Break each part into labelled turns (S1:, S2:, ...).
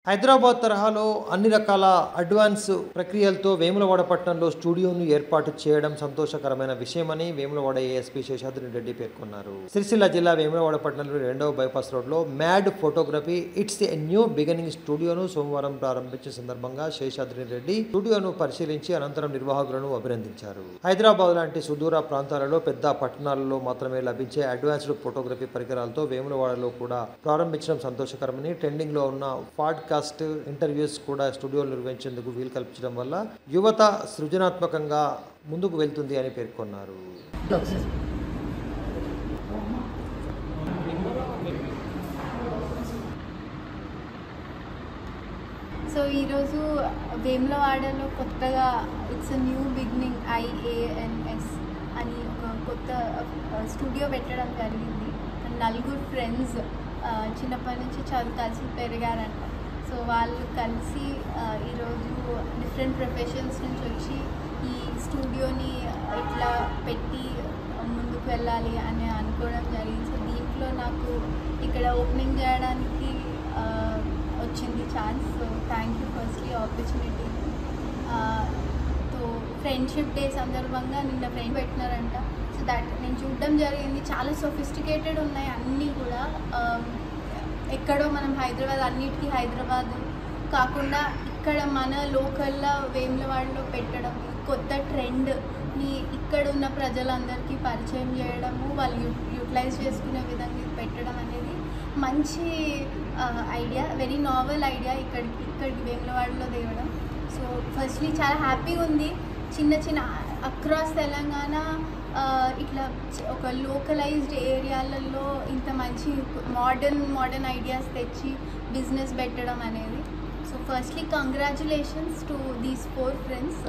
S1: హైదరాబాద్ తరహాలో అన్ని రకాల అడ్వాన్స్ ప్రక్రియలతో వేములవాడ పట్టణంలో స్టూడియోను ఏర్పాటు చేయడం సంతోషకరమైన విషయమని వేములవాడ ఏఎస్పీ శేషాద్రి రెడ్డి పేర్కొన్నారు. సిరిసిల్ల జిల్లా వేములవాడ పట్టణంలోని 2వ బైపాస్ రోడ్లో mad photography it's a new beginning స్టూడియోను సోమవారం ప్రారంభించిన సందర్భంగా శేషాద్రి రెడ్డి స్టూడియోను పరిశీలించి అనంతరం నిర్వాహకులను అభినందించారు. హైదరాబాద్ లాంటి సుదూర ప్రాంతాలలో పెద్ద పట్టణాలలో మాత్రమే లభించే అడ్వాన్స్డ్ ఫోటోగ్రఫీ పరికరాలతో వేములవాడలో కూడా ప్రారంభించడం సంతోషకరమని, ట్రెండింగ్ లో ఉన్న పాడ్కాస్ట్ ఇంటర్వ్యూస్ కూడా స్టూడియోలు నిర్వహించేందుకు వీలు కల్పించడం వల్ల యువత సృజనాత్మకంగా ముందుకు వెళ్తుంది అని పేర్కొన్నారు.
S2: సో ఈరోజు వేములవాడలో కొత్తగా ఇట్స్ న్యూ బిగినింగ్ IANS అని ఒక కొత్త స్టూడియో పెట్టడం జరిగింది. నలుగురు ఫ్రెండ్స్ చిన్నప్పటి నుంచి కలిసి పెరిగారంట. సో వాళ్ళు కలిసి ఈరోజు డిఫరెంట్ ప్రొఫెషన్స్ నుంచి వచ్చి ఈ స్టూడియోని ఇట్లా పెట్టి ముందుకు వెళ్ళాలి అని అనుకోవడం జరిగింది. సో దీంట్లో నాకు ఇక్కడ ఓపెనింగ్ చేయడానికి వచ్చింది chance. So thank you firstly opportunity. So friendship day సందర్భంగా నిన్న ఫ్రెండ్ పెట్టినారంట. సో దట్ నేను చూడడం జరిగింది. చాలా సొఫిస్టికేటెడ్ ఉన్నాయి అన్నీ కూడా. ఎక్కడో మనం హైదరాబాద్ అన్నిటికీ హైదరాబాద్ కాకుండా ఇక్కడ మన లోకల్లో వేములవాడలో పెట్టడం, కొత్త ట్రెండ్ని ఇక్కడ ఉన్న ప్రజలందరికీ పరిచయం చేయడము, వాళ్ళు యూటిలైజ్ చేసుకునే విధంగా పెట్టడం అనేది మంచి ఐడియా, వెరీ నావెల్ ఐడియా ఇక్కడికి వేములవాడలో తేవడం. సో ఫస్ట్లీ చాలా హ్యాపీగా ఉంది. చిన్న చిన్న అక్రాస్ తెలంగాణ ఇట్లా ఒక లోకలైజ్డ్ ఏరియాలలో ఇంత మంచి మోడర్న్ ఐడియాస్ తెచ్చి బిజినెస్ పెట్టడం అనేది. So firstly congratulations to these 4 friends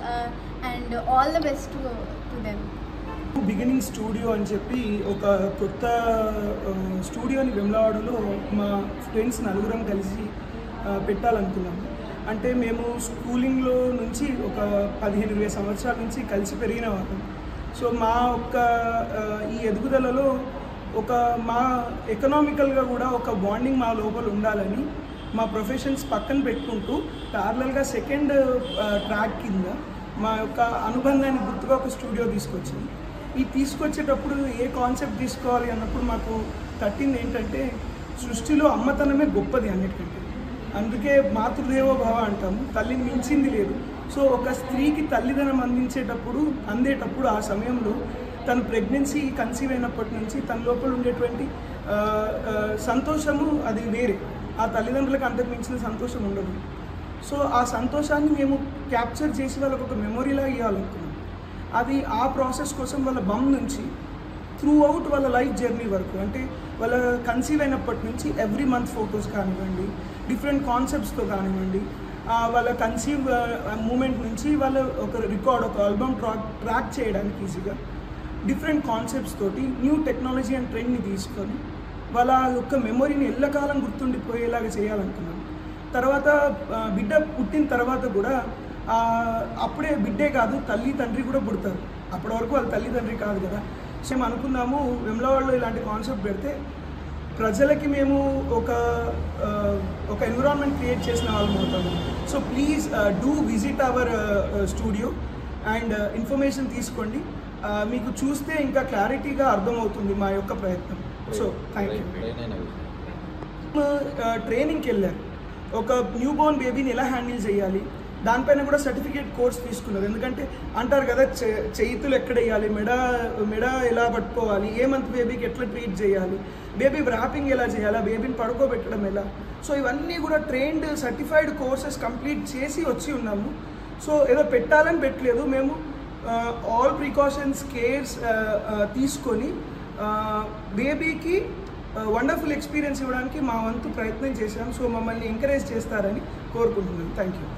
S2: and all the best to them.
S3: Beginning studio అని చెప్పి ఒక కొత్త స్టూడియోని వేములవాడలో మా ఫ్రెండ్స్ నలుగురం కలిసి పెట్టాలనుకున్నాము. అంటే మేము స్కూలింగ్లో నుంచి ఒక 15-20 సంవత్సరాల నుంచి కలిసి పెరిగిన వాళ్ళం. సో మా యొక్క ఈ ఎదుగుదలలో మా ఎకనామికల్గా కూడా ఒక బాండింగ్ మా లోపల ఉండాలని మా ప్రొఫెషన్స్ పక్కన పెట్టుకుంటూ ప్యారలల్గా సెకండ్ ట్రాక్ కింద మా యొక్క అనుబంధాన్ని గుర్తుగా ఒక స్టూడియో తీసుకొచ్చింది. ఈ తీసుకొచ్చేటప్పుడు ఏ కాన్సెప్ట్ తీసుకోవాలి అన్నప్పుడు మాకు తట్టింది ఏంటంటే, సృష్టిలో అమ్మతనమే గొప్పది అన్నిటికంటే. అందుకే మాతృదేవో భవ అంటాము, తల్లిని మించింది లేదు. సో ఒక స్త్రీకి తల్లిదనం అందేటప్పుడు ఆ సమయంలో తన ప్రెగ్నెన్సీ కన్సీవ్ అయినప్పటి నుంచి తన లోపల ఉండేటువంటి సంతోషము అది వేరే. ఆ తల్లిదండ్రులకు అంతకు మించిన సంతోషం ఉండదు. సో ఆ సంతోషాన్ని మేము క్యాప్చర్ చేసి వాళ్ళకు ఒక మెమొరీలా ఇవ్వాలనుకున్నాం. అది ఆ ప్రాసెస్ కోసం వాళ్ళ బమ్ నుంచి త్రూ అవుట్ వాళ్ళ లైఫ్ జర్నీ వరకు, అంటే వాళ్ళ కన్సీవ్ అయినప్పటి నుంచి ఎవ్రీ మంత్ ఫొటోస్ కానివ్వండి, డిఫరెంట్ కాన్సెప్ట్స్తో కానివ్వండి, వాళ్ళ కన్సీవ్ మూమెంట్ నుంచి వాళ్ళ ఒక ఆల్బమ్ ట్రాక్ చేయడానికి ఈజీగా డిఫరెంట్ కాన్సెప్ట్స్ తోటి న్యూ టెక్నాలజీ అండ్ ట్రెండ్ని తీసుకొని వాళ్ళ యొక్క మెమొరీని ఎల్లకాలం గుర్తుండిపోయేలాగా చేయాలనుకున్నాం. తర్వాత బిడ్డ పుట్టిన తర్వాత కూడా అప్పుడే బిడ్డే కాదు, తల్లి తండ్రి కూడా పుడతారు. అప్పటి వరకు వాళ్ళ తల్లిదండ్రి కాదు కదా. సో మేము అనుకున్నాము వేములవాడలో ఇలాంటి కాన్సెప్ట్ పెడితే ప్రజలకి మేము ఒక ఎన్విరాన్మెంట్ క్రియేట్ చేసిన వాళ్ళం అవుతాము. So please do visit our studio and information తీసుకోండి. మీకు చూస్తే ఇంకా క్లారిటీగా అర్థమవుతుంది మా యొక్క ప్రయత్నం. So thank you. ట్రైనింగ్కి వెళ్ళారు. ఒక న్యూ బోర్న్ బేబీని ఎలా హ్యాండిల్ చేయాలి దానిపైన కూడా సర్టిఫికేట్ కోర్స్ తీసుకున్నారు. ఎందుకంటే అంటారు కదా, చేతులు ఎక్కడ వేయాలి, మెడ ఎలా పట్టుకోవాలి, ఏ మంత్ బేబీకి ఎట్లా ట్రీట్ చేయాలి, బేబీ ర్యాపింగ్ ఎలా చేయాలి, బేబీని పడుకోబెట్టడం ఎలా. సో ఇవన్నీ కూడా ట్రైన్డ్ సర్టిఫైడ్ కోర్సెస్ కంప్లీట్ చేసి వచ్చి ఉన్నాము. సో ఏదో పెట్టాలని పెట్టలేదు, మేము ఆల్ ప్రికాషన్స్ కేర్స్ తీసుకొని బేబీకి వండర్ఫుల్ ఎక్స్పీరియన్స్ ఇవ్వడానికి మా వంతు ప్రయత్నం చేశాం. సో మమ్మల్ని ఎంకరేజ్ చేస్తారని కోరుకుంటున్నాను. Thank you.